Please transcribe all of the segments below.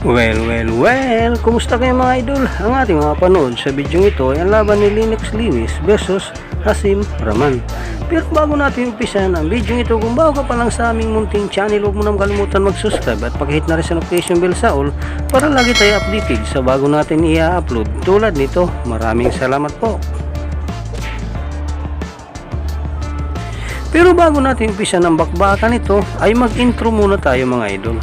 Well, kumusta kayo mga idol? Ang ating mga panood sa video ito ay ang laban ni Lennox Lewis versus Hasim Rahman. Pero bago natin umpisan ang video ito, kung bago ka pa lang sa aming munting channel, huwag mo nang kalimutan mag-subscribe at pakihit na rin sa notification bell sa all para lagi tayo updated sa bago natin i-upload tulad nito. Maraming salamat po. Pero bago natin umpisan ang bakbakan ito, ay mag-intro muna tayo mga idol.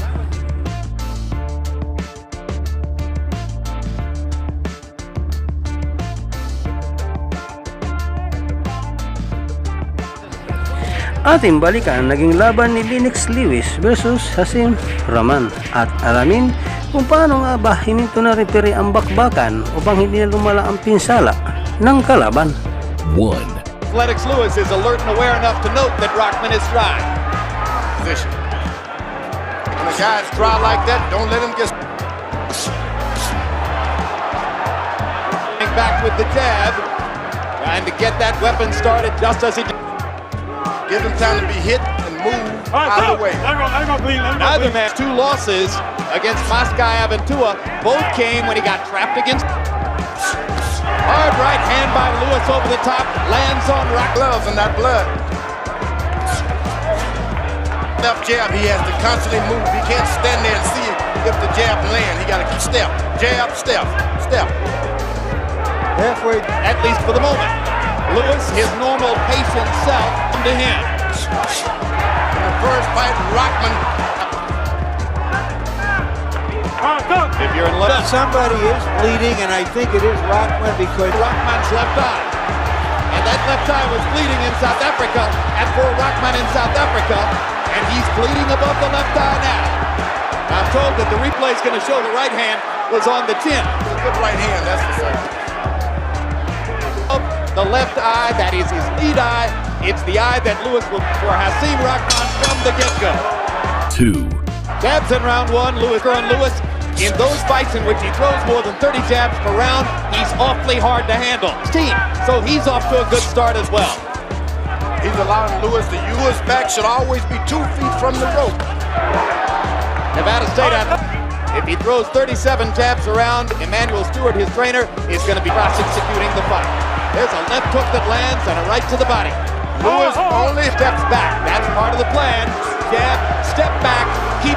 Ating balikan naging laban ni Lennox Lewis versus Hasim Rahman at alamin kung paano nga ba hininto na repere ang bakbakan upang hindi na lumala ang pinsala ng kalaban. 1. Lennox Lewis is alert and aware enough to note that Rahman is dry. Position. When a guy's dry like that, don't let him get Back with the jab, trying to get that weapon started just as he did. give him time to be hit and move out of the way. Neither man, 2 losses against Moscow Aventura. Both came when he got trapped against. Hard right hand by Lewis over the top, lands on Rock. Gloves and that blood. Left jab, he has to constantly move. He can't stand there and see if the jab land. He got to keep step, jab, step, step. Halfway, at least for the moment. Lewis, his normal patient self, to him. In the first fight, Rahman. If you're in love, somebody is bleeding, and I think it is Rahman because Rahman's left eye. And that left eye was bleeding in South Africa, and for Rahman in South Africa, and he's bleeding above the left eye now. I'm told that the replay is going to show the right hand was on the chin. It's a good right hand, that's for certain. The left eye, that is his lead eye. It's the eye that Lewis will for Hasim Rahman from the get-go. 2. Jabs in round 1, Lewis on Lewis. In those fights in which he throws more than 30 jabs per round, he's awfully hard to handle. So he's off to a good start as well. He's allowing Lewis to use his back, should always be 2 feet from the rope. Nevada State athlete. If he throws 37 jabs around, Emmanuel Stewart, his trainer, is going to be prosecuting the fight. There's a left hook that lands and a right to the body. Lewis only steps back. That's part of the plan. Jab, step back, keep.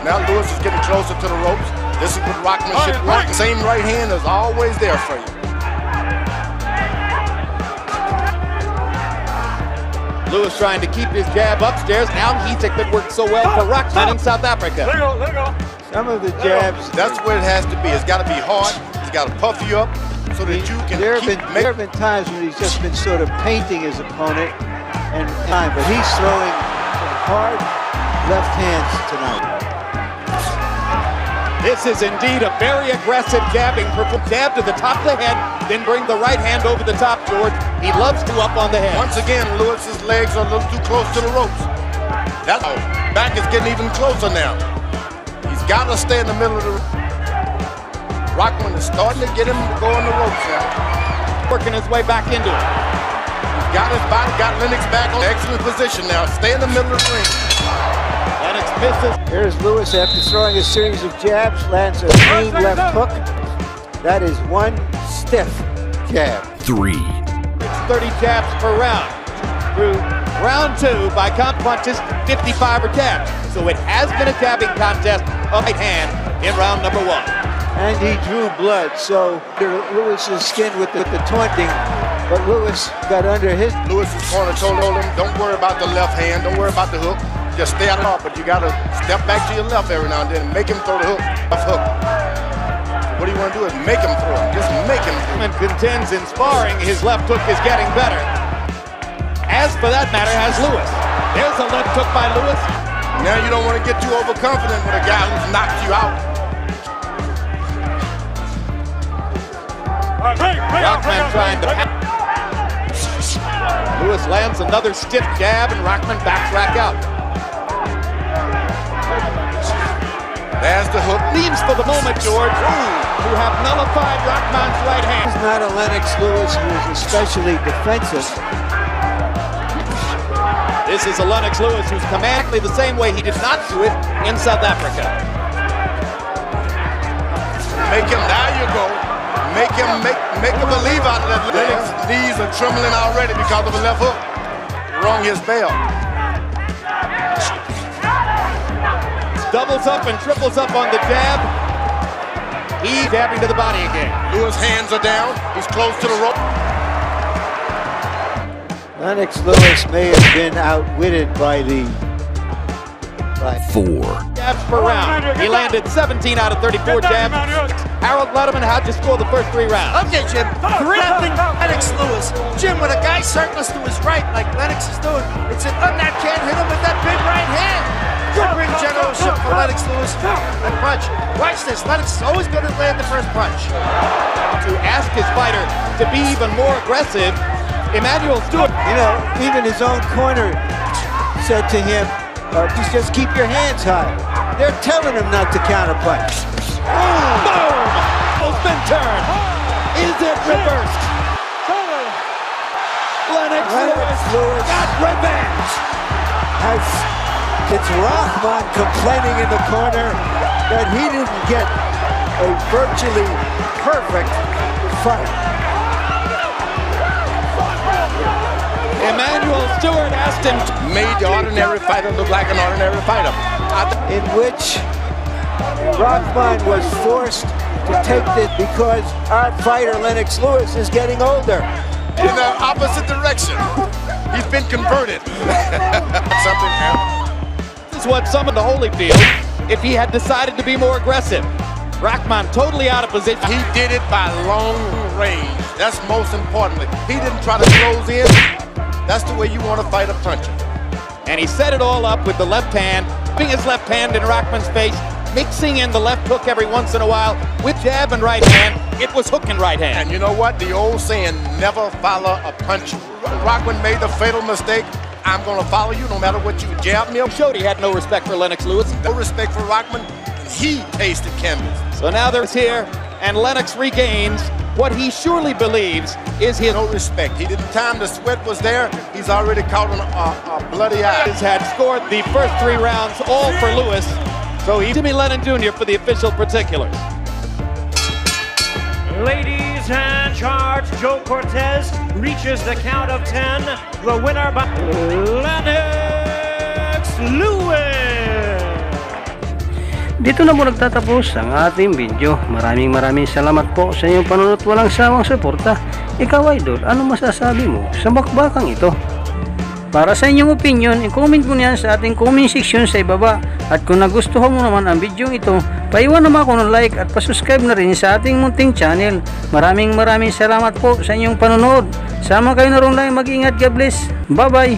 Now Lewis is getting closer to the ropes. This is what Rahman should work. Same right hand is always there for you. Lewis trying to keep his jab upstairs. Now he that worked so well for Rahman in South Africa. some of the jabs. That's where it has to be. It's got to be hard. It's got to puff you up so that you can There have been times when he's just been sort of painting his opponent, but he's throwing hard left hands tonight. This is indeed a very aggressive jabbing. Jab to the top of the head, then bring the right hand over the top, George. He loves to up on the head. Once again, Lewis's legs are a little too close to the ropes. That back is getting even closer now. He's got to stay in the middle of the Rahman is starting to get him to go on the ropes now. Working his way back into it. He's got his body, got Lennox back on excellent position now. Stay in the middle of the ring. Lennox misses. Here's Lewis after throwing a series of jabs, lands a clean left hook. That is one stiff jab. 3. 30 jabs per round. Through round 2 by count punches, 55 are jabs. So it has been a jabbing contest of right hand in round number 1. And he drew blood, so Lewis's skin with the taunting, but Lewis got under his. Lewis's corner told him, don't worry about the left hand, don't worry about the hook. Just stay out of it, but you got to step back to your left every now and then and make him throw the hook. Left hook. What you want to do is make him throw it. Just make him throw it. And contends in sparring, his left hook is getting better. As for that matter, has Lewis. There's a left hook by Lewis. Now you don't want to get too overconfident with a guy who's knocked you out. Rahman trying to Lewis lands another stiff jab and Rahman backs back out. There's the hook. Leaves for the moment, George, who have nullified Rahman's right hand. He's not a Lennox Lewis who is especially defensive. This is a Lennox Lewis who's commanding the same way he did not do it in South Africa. Make him, there you go. Make a believe out of that. Lennox's knees are trembling already because of a left hook. Rung his bell. Doubles up and triples up on the jab. He's jabbing to the body again. Lewis' hands are down. He's close to the rope. Lennox Lewis may have been outwitted by the... 4, Jabs per round. He landed 17 out of 34 jabs. Harold Letterman, how'd you score the first 3 rounds? Okay, Jim. 3-0 Lennox Lewis. Jim, when a guy circles to his right, like Lennox is doing, it's an that can't hit him with that big right hand. Good ring generalship for Lennox Lewis. And punch. Watch this. Lennox is always going to land the first punch. To ask his fighter to be even more aggressive, Emmanuel Stewart. You know, even his own corner said to him, just keep your hands high. They're telling him not to counterpunch. Boom! Almost been turned. Is it reversed? Lennox Lewis got revenge. It's Rahman complaining in the corner that he didn't get a virtually perfect fight. Emmanuel Stewart asked him to Made the ordinary fighter look like an ordinary fighter. In which Rahman was forced to take this because our fighter Lennox Lewis is getting older. In the opposite direction. He's been converted. Something happened. This is what summoned the Holyfield if he had decided to be more aggressive. Rahman totally out of position. He did it by long range. That's most importantly. He didn't try to close in. That's the way you want to fight a puncher. And he set it all up with the left hand, putting his left hand in Rahman's face, mixing in the left hook every once in a while with jab and right hand. It was hook and right hand. And you know what? The old saying, never follow a punch. Rahman made the fatal mistake. I'm going to follow you no matter what you jab me. Showed he had no respect for Lennox Lewis. No respect for Rahman. He tasted canvas. So now there's here, and Lennox regains what he surely believes is his No respect. He didn't time. The sweat was there. He's already caught a bloody eye. had scored the first 3 rounds, all for Lewis. So he's Jimmy Lennon Jr. for the official particulars. Ladies and charge, Joe Cortez reaches the count of 10. The winner by Lennox Lewis. Dito na po nagtatapos ang ating video. Maraming salamat po sa inyong panonood. Walang sawang suporta. Ikaw, idol, ano masasabi mo sa bakbakang ito? Para sa inyong opinion, i-comment mo niyan sa ating comment section sa ibaba. At kung nagustuhan mo naman ang video ito, paiwan naman ako ng like at pasubscribe na rin sa ating munting channel. Maraming salamat po sa inyong panonood. Sama kayo na rin lang, mag-ingat, God bless. Bye bye.